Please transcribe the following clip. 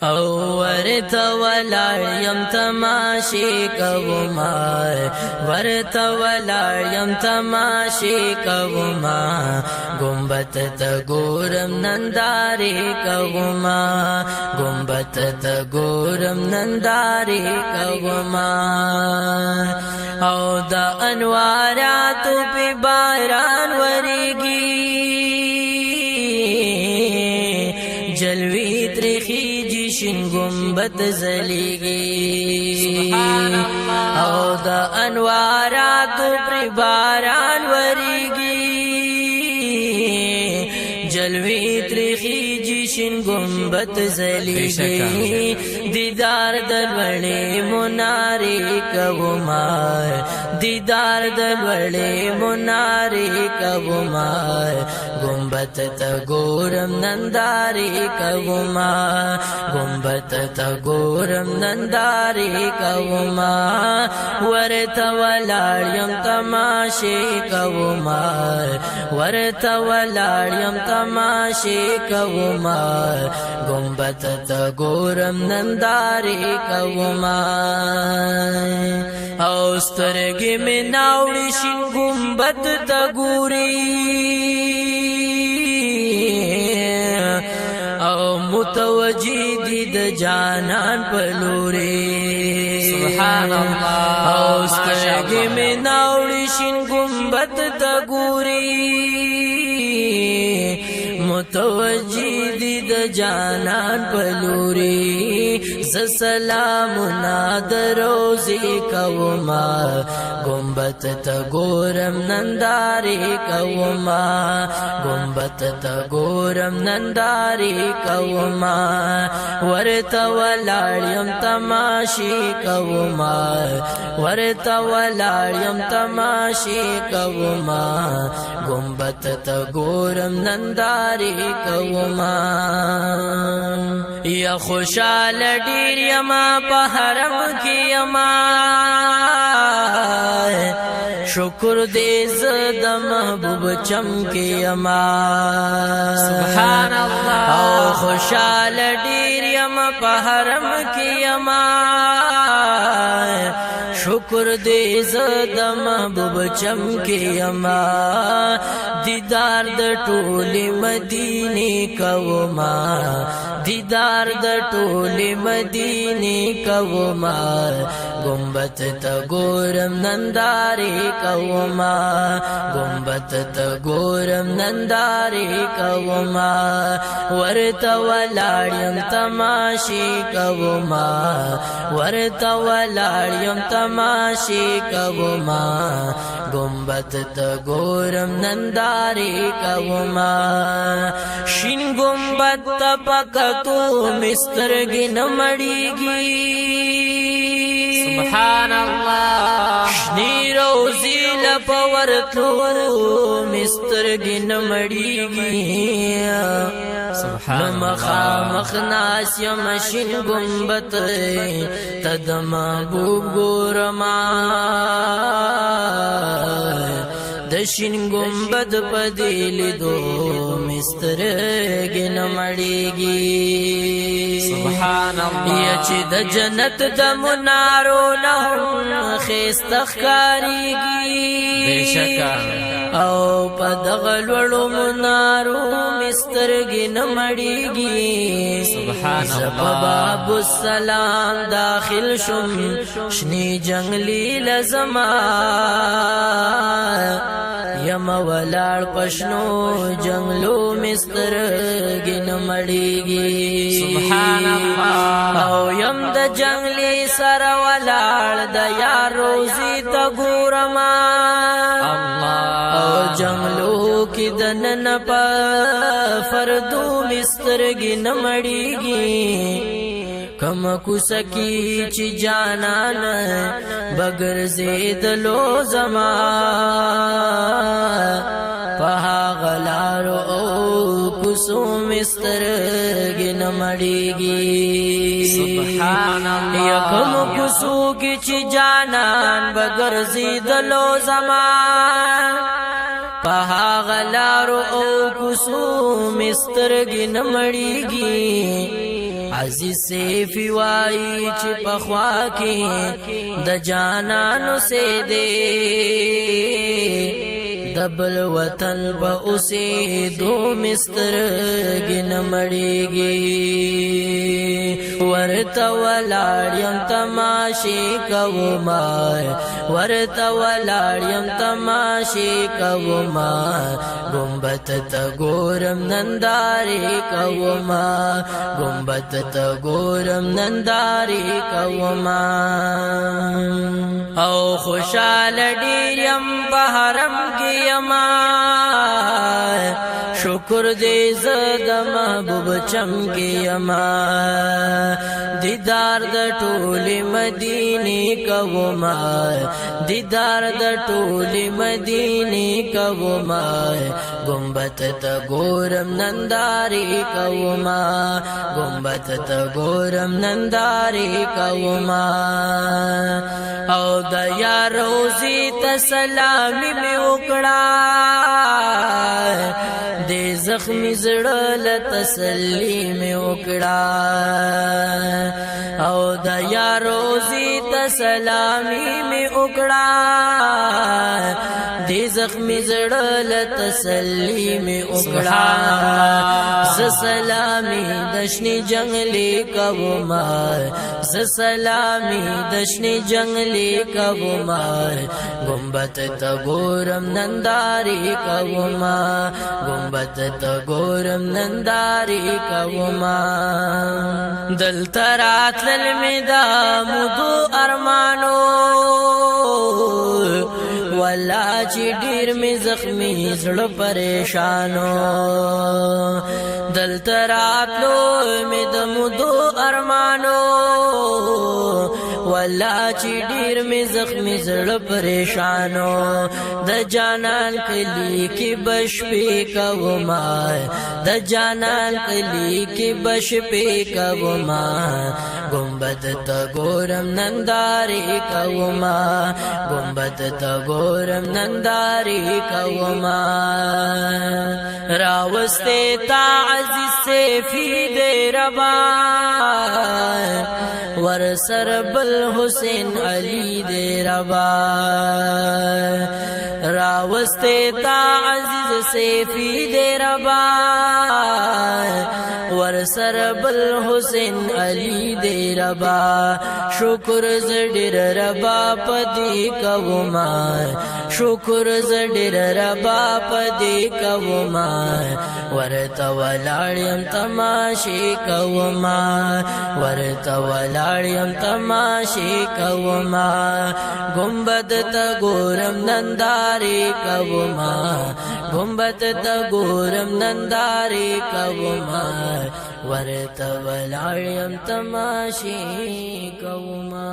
او ورته ولاړ یم تماشې کوما ورته ولاړ یم تماشې کوما ګمبت ته ګورم نندارې کوما ګمبت ته ګورم نندارې کوما او د انواراتو په باران ورېږي جلوی ترخی جشن گنبد زلیگی او دا انواراتو پر باران وریگی جلوی ترخی جشن گنبد زلیگی دیدار دلوڑے مناری کبمار دیدار دلوڑے مناری کبمار گنبت تا گورم ننداری کوما گنبت تا گورم ننداری کوما ورتا ولاړیم تماشې کوما ورتا ولاړیم تماشې کوما گنبت تا گورم ننداری کوما او سترګې مې ناوړې شین گنبت تا ګوري متوجی دی د جانان پلوری سبحان الله او سترګې مې ناوړې شین گنبد ته ګوري متوجی دی د جانان پلوری ز سلامنا دروزی کوما گنبت ته ګورم نندارې کوما گنبت ته ګورم نندارې کوما ورته ولاړیم تماشې کوما ورته ولاړیم تماشې کوما گنبت ته ګورم نندارې کوما یا خوشاله ډېر یما په حرم کې یما شکر دې زد محبوب چمکې یما سبحان الله او خوشاله ډېر یما په حرم کې یما شکر دې زد محبوب چمکې یما دیدار د ټولې مدینه کوما دیدار د ټولې مدینه کوما گنبت ته ګورم نندارې کوما گنبت ته ګورم نندارې کوما ورته ولاړیم تماشې کوما ورته ولاړیم تماشې کوما گنبت ته ګورم نندارې کوما شین گنبت ته پکتو مسترګې نه مړېږي سبحان الله شنی روزی لپورتلو مسترګې نه مړېږي سبحان مخامخ ناس یم شین گنبت ته د محبوب ګورما د شین گنبد په دې لیدو مسترګې نه مړېږي سبحان الله یا چې د جنت د منارو نه ښایسته ښکارېږي بېشکه او په دغه لوړو منارو مسترګې نه مړېږي سبحان الله زه په باب السلام داخل شم شنې جنګلي لزما یم ولاړ پښنو جنگلو مسترګې نه مړېږي سبحان الله او یم د جنگلي سره ولاړ د یار روزي ته ګورما او جنگلو کې د نن په فردو مسترګې نه مړېږي کم کوسکی چی جانان بگر زیدلو زما پہا غلارو او کوسو مسترگی نمڑیگی سبحان اللہ یا کم کوسو کی چی جانان بگر زیدلو زما پہا غلارو او کوسو مسترگی نمڑیگی عزیز سیفی وائی چی پخوا کی د جانانو سے دے دبل وطن با اسے دو مسترگی نمڑیگی ورطا ولاڑیم تماشی کوما ورطا ولاڑیم تماشی کوما گنبت تا گورم ننداری کوما گنبت تا گورم ننداری کوما او خوشال ډیریم بحرم گیما شکر دے زد محبوب چمگیما دیدار د ټولی مدینی کوما دیدار د ټولی مدینی کوما گنبت تا گورم ننداری کوما گنبت تا گورم ننداری کوما او د یار روزی تا سلامی می وکړه دے زخمی زړه تسلی می وکړه او د یار روزی تا سلامی می وکړه دے زخمی زړه تسلی می وکړه ز سلامی دشنی جنگلی کوما ز سلامی دشنی جنگلی کوما گنبت تا گورم ننداری کوما گنبت تا گورم ننداری کوما دل ترات للمدا مدو ارمانو والا چی ډیر می زخمی زړه پریشانو دل تراتلو می د مدو ارمانو والا چی ډیر می زخمی زړه پریشانو د جانان کلی کی بش پی کوما د جانان کلی کی بش پی کوما گنبد تا گورم ننداری کوما گنبد تا گورم ننداری کوما راوستے تا عزیز سیفی دے ربا ورسر بل حسین علی دے ربا راوستے تا عزیز سیفی دے ربا ورسر بل حسین علی دے ربا شکر زڈر ربا پدی کوما شکر زڈر ربا پدی کوما ورتا ولاړیم تماشی کوما ورتا ولاړیم تماشی کوما گنبد تا گورم ننداری کوما گنبد تا گورم ننداری کوما ورتا ولاړیم تماشی کوما